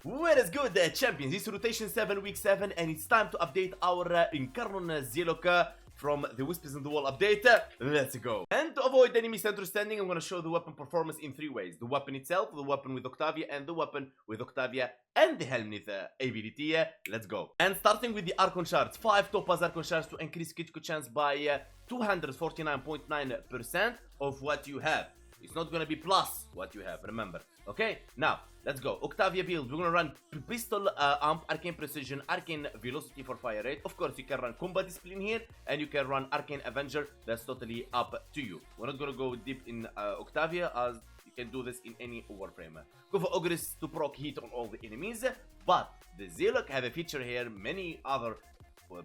What is good, champions? It's rotation 7, week 7, and it's time to update our Incarnon Zylok from the Whispers in the Wall update. Let's go. And to avoid any misunderstanding, I'm going to show the weapon performance in 3 ways. The weapon itself, the weapon with Octavia, and the weapon with Octavia and the Helmnith ability. Let's go. And starting with the Arcane shards, 5 topaz Arcane shards to increase critical chance by 249.9% of what you have. It's not gonna be plus what you have, remember. Okay, now let's go. Octavia build. We're gonna run pistol amp, arcane precision, arcane velocity for fire rate. Of course, you can run combat discipline here, and you can run arcane avenger. That's totally up to you. We're not gonna go deep in Octavia, as you can do this in any Warframe. Go for Ogres to proc heat on all the enemies, but the Zylok have a feature here many other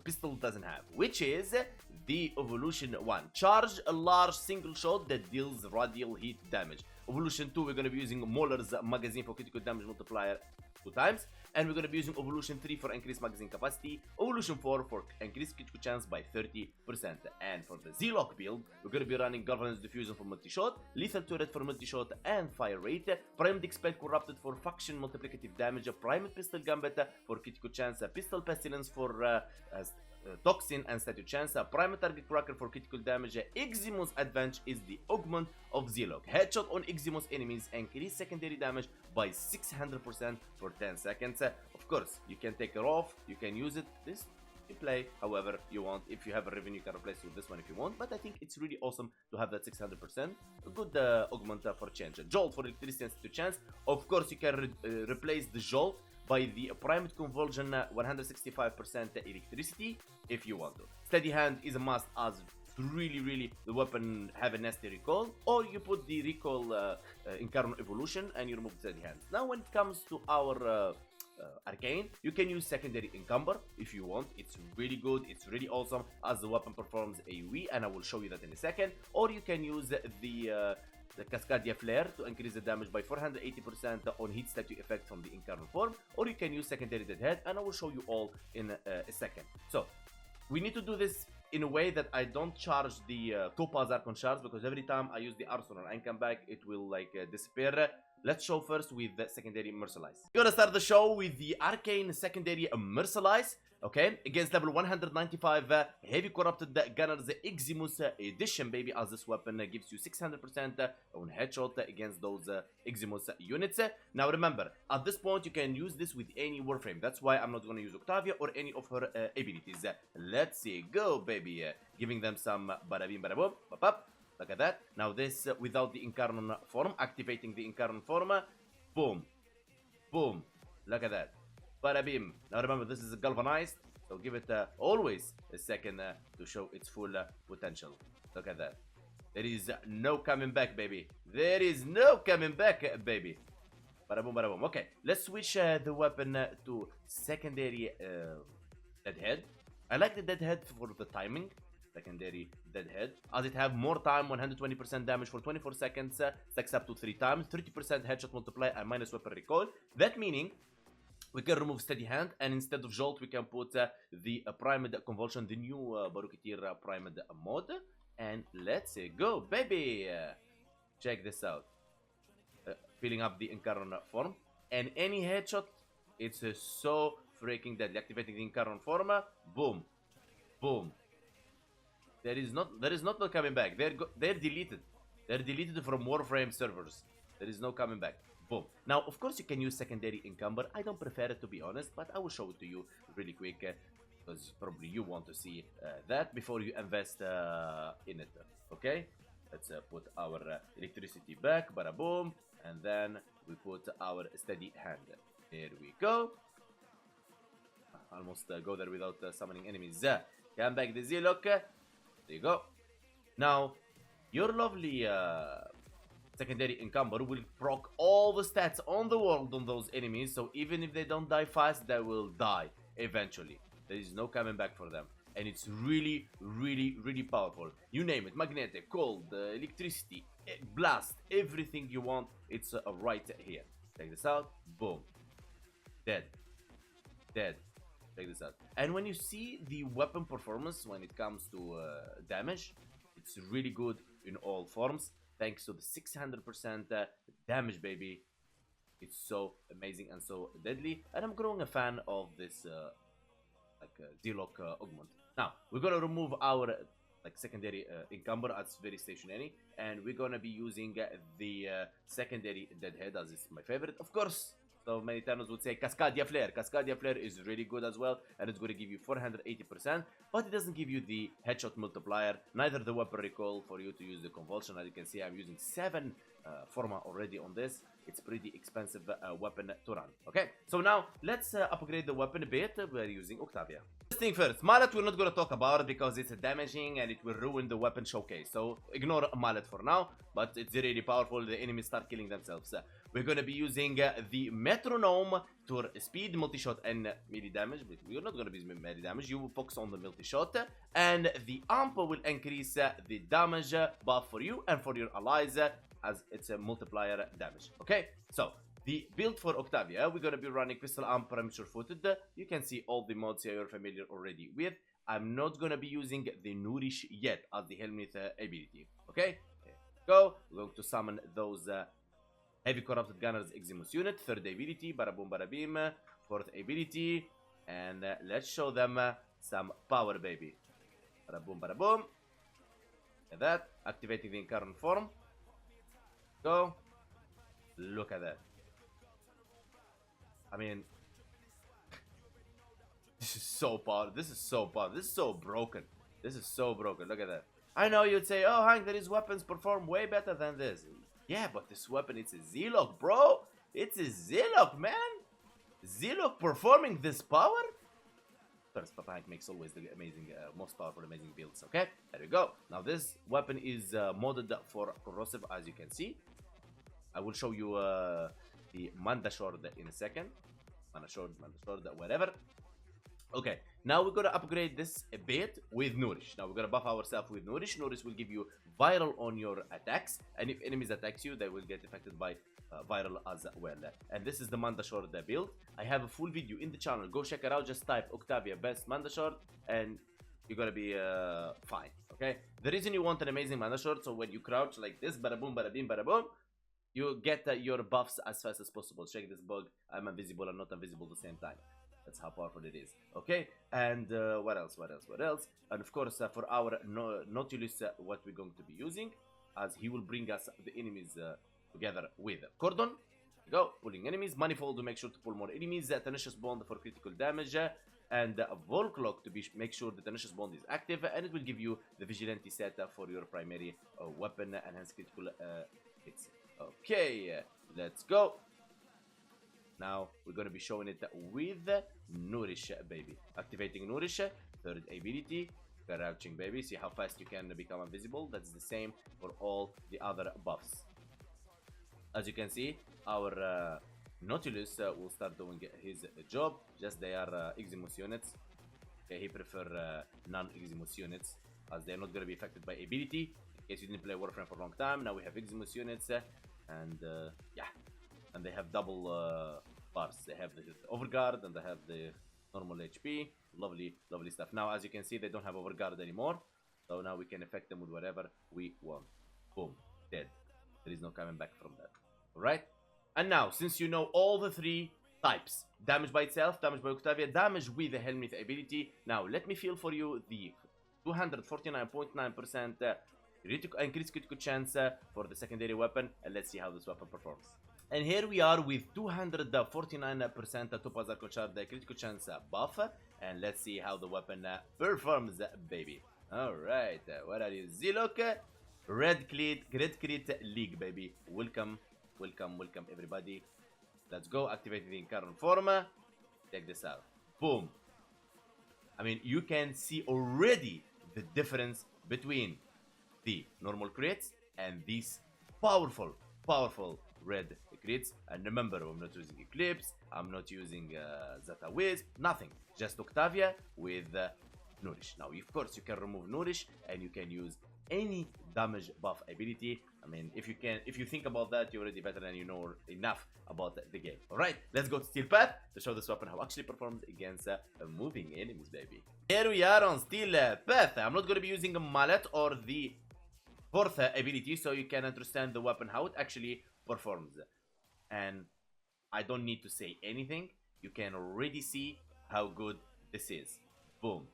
pistol doesn't have, which is the evolution 1. Charge a large single shot that deals radial heat damage. Evolution 2, we're going to be using Mauler's magazine for critical damage multiplier 2 times, and we're going to be using Evolution 3 for increased magazine capacity, Evolution 4 for increased critical chance by 30%. And for the Zylok build, we're going to be running Governance Diffusion for multi-shot, Lethal Turret for multi-shot and fire rate, Primed Expel Corrupted for faction multiplicative damage, Primed Pistol Gambit for critical chance, Pistol Pestilence for Toxin and statue chance, Primal Target Cracker for critical damage. Eximus Advantage is the augment of Zylok. Headshot on Eximus enemies increase secondary damage by 600% for 10 seconds. Of course, you can take it off, you can use it, this you play however you want. If you have a revenue, you can replace it with this one if you want, but I think it's really awesome to have that 600%. A good augment for change. Jolt for electricity and statue chance. Of course, you can replace the Jolt by the primed convulsion 165% electricity if you want to. Steady hand is a must, as really the weapon have a nasty recall, or you put the recall Incarnon evolution and you remove steady hand. Now when it comes to our arcane, you can use secondary encumber if you want. It's really good, it's really awesome, as the weapon performs AoE, and I will show you that in a second. Or you can use the Cascadia Flare to increase the damage by 480% on heat statue effect from the Incarnon form, or you can use secondary Deadhead, and I will show you all in a second. So we need to do this in a way that I don't charge the topaz Arcane shards, because every time I use the arsenal and come back it will like disappear. Let's show first with the secondary Mercilise. We're gonna start the show with the Arcane secondary Mercilise. Okay, against level 195 heavy corrupted gunners Eximus edition, baby, as this weapon gives you 600% on headshot against those Eximus units. Now remember, at this point you can use this with any Warframe. That's why I'm not going to use Octavia or any of her abilities. Let's see, go baby, giving them some barabim baraboom, pop up. Look at that. Now this without the Incarnon form, activating the Incarnon form, boom, boom, look at that. Bada bim. Now remember, this is galvanized, so give it always a second to show its full potential. Look at that. There is no coming back, baby. There is no coming back, baby. Bada boom, bada boom. Okay, let's switch the weapon to secondary Deadhead. I like the Deadhead for the timing. Secondary Deadhead, as it have more time, 120% damage for 24 seconds, stacks up to 3 times, 30% headshot multiply and minus weapon recoil. That meaning we can remove steady hand, and instead of Jolt we can put the primed convulsion, the new Barukatir primed mod, and let's go baby. Check this out. Filling up the Incarnon form, and any headshot, it's so freaking deadly. Activating the Incarnon form, boom, boom. There is not no coming back. They're deleted. They're deleted from Warframe servers. There is no coming back. Boom. Now, of course, you can use secondary encumber. I don't prefer it, to be honest, but I will show it to you really quick, because probably you want to see that before you invest in it. Okay? Let's put our electricity back, bada boom, and then we put our steady hand. Here we go. Almost go there without summoning enemies. Come back the Zylok. There you go. Now, your lovely secondary encumber will proc all the stats on the world on those enemies, so even if they don't die fast, they will die eventually. There is no coming back for them, and it's really powerful. You name it, magnetic, cold, electricity, blast, everything you want, it's right here. Check this out, boom, dead, dead. Check this out. And when you see the weapon performance when it comes to damage, it's really good in all forms, thanks to the 600% damage, baby. It's so amazing and so deadly. And I'm growing a fan of this Zylok augment. Now, we're gonna remove our secondary encumber as very stationary, and we're gonna be using the secondary deadhead as is my favorite, of course. So many times would say Cascadia Flare. Cascadia Flare is really good as well, and it's going to give you 480%, but it doesn't give you the headshot multiplier, neither the weapon recall for you to use the convulsion. As you can see, I'm using 7 forma already on this. It's pretty expensive weapon to run. Okay, so now let's upgrade the weapon a bit. We're using Octavia. First thing first, mallet we're not going to talk about it because it's damaging and it will ruin the weapon showcase. So ignore mallet for now, but it's really powerful. The enemies start killing themselves. We're going to be using the metronome to speed, multi-shot, and melee damage. But we're not going to be using melee damage. You will focus on the multi-shot. And the amp will increase the damage buff for you and for your allies as it's a multiplier damage. Okay, so the build for Octavia, we're going to be running Crystal Amp Premature Footed. You can see all the mods here you're familiar already with. I'm not going to be using the Nourish yet as the helmet ability. Okay, go. We're going to summon those Heavy Corrupted Gunners Eximus unit, 3rd ability, bada boom bada beam, 4th ability, and let's show them some power, baby. Bada boom bada boom. Look at that, activating the Incarnon form. Go. Look at that. I mean, this is so powerful. This is so powerful. This is so broken. This is so broken. Look at that. I know you'd say, oh, Hank, these weapons perform way better than this. Yeah, but this weapon, it's a Zylok, bro. It's a Zylok, man. Zylok performing this power? First, Papa Hank makes always the amazing, most powerful, amazing builds, okay? There we go. Now, this weapon is modded for corrosive, as you can see. I will show you the Manda Sword in a second. Manda Sword, whatever. Okay, now we're gonna upgrade this a bit with Nourish. Now we're gonna buff ourselves with Nourish. Nourish will give you viral on your attacks, and if enemies attacks you, they will get affected by viral as well. And this is the Manda Sword build. I have a full video in the channel. Go check it out. Just type Octavia best Manda Sword, and you're gonna be fine. Okay. The reason you want an amazing Manda Sword, so when you crouch like this, bada boom, bada beam, bada boom, you get your buffs as fast as possible. Check this bug. I'm invisible and not invisible at the same time. That's how powerful it is. Okay, and what else? And of course, for our Nautilus, what we're going to be using, as he will bring us the enemies together with Cordon. Go, pulling enemies. Manifold to make sure to pull more enemies. Tenacious Bond for critical damage. And Volclock to make sure the Tenacious Bond is active. And it will give you the Vigilante set for your primary weapon. Enhanced critical hits. Okay, let's go. Now we're going to be showing it with Nourish, baby. Activating Nourish, 3rd ability, crouching, baby. See how fast you can become invisible. That's the same for all the other buffs. As you can see, our Nautilus will start doing his job. Just they are Eximus units. Okay, he prefer non-Eximus units as they're not going to be affected by ability. In case you didn't play Warframe for a long time, now we have Eximus units, and yeah. And they have double bars. They have the overguard and they have the normal HP. Lovely, lovely stuff. Now, as you can see, they don't have overguard anymore. So now we can affect them with whatever we want. Boom. Dead. There is no coming back from that. Alright? And now, since you know all the 3 types, damage by itself, damage by Octavia, damage with the helmet ability, now let me feel for you the 249.9% increased critical chance for the secondary weapon, and let's see how this weapon performs. And here we are with 249% Topaz Arco Shard critical chance buff, and let's see how the weapon performs, baby. Alright, what are you? Zylok, Red Crit League, baby. Welcome, welcome, welcome, everybody. Let's go, activate the Incarnon form. Check this out. Boom. I mean, you can see already the difference between the normal crits and these powerful red crits. And remember, I'm not using Eclipse, I'm not using Zeta Wisp, nothing. Just Octavia with Nourish. Now, of course, you can remove Nourish and you can use any damage buff ability. I mean, if you think about that, you're already better than you know enough about the game. Alright, let's go to Steel Path to show this weapon how it actually performs against moving enemies, baby. Here we are on Steel Path. I'm not going to be using a mallet or the 4th ability, so you can understand the weapon, how it actually performs. And I don't need to say anything. You can already see how good this is. Boom.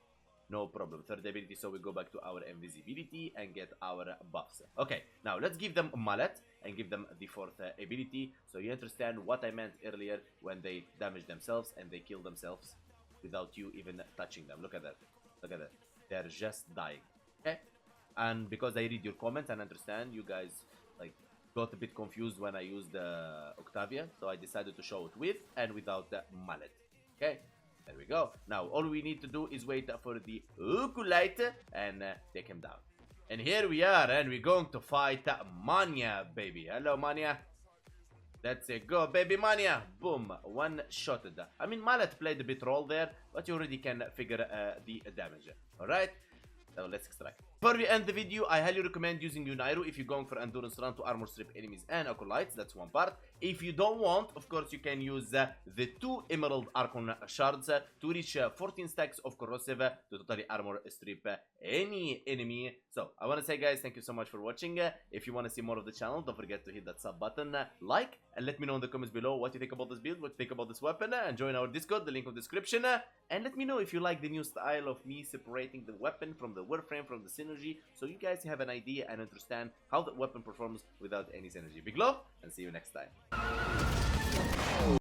No problem. Third ability, so we go back to our invisibility and get our buffs. Okay, now let's give them mallet and give them the fourth ability, so you understand what I meant earlier when they damage themselves and they kill themselves without you even touching them. Look at that. Look at that. They're just dying. Okay? And because I read your comments and understand you guys like got a bit confused when I used Octavia, so I decided to show it with and without the mallet. Okay? There we go. Now, all we need to do is wait for the Ukulite and take him down. And here we are, and we're going to fight Mania, baby. Hello, Mania. Let's go, baby Mania. Boom. One-shotted. I mean, Mallet played a bit role there, but you already can figure the damage. Alright? So let's extract. Before we end the video, I highly recommend using Unairu if you're going for endurance run to armor strip enemies and acolytes. That's one part. If you don't want, of course, you can use the 2 emerald arcane shards to reach 14 stacks of corrosive to totally armor strip any enemy. So I want to say, guys, thank you so much for watching. If you want to see more of the channel, don't forget to hit that sub button, like, and let me know in the comments below what you think about this build, what you think about this weapon, and join our Discord, the link in the description. And let me know if you like the new style of me separating the weapon from the Warframe, from the synergy, so you guys have an idea and understand how the weapon performs without any synergy. Big love, and see you next time.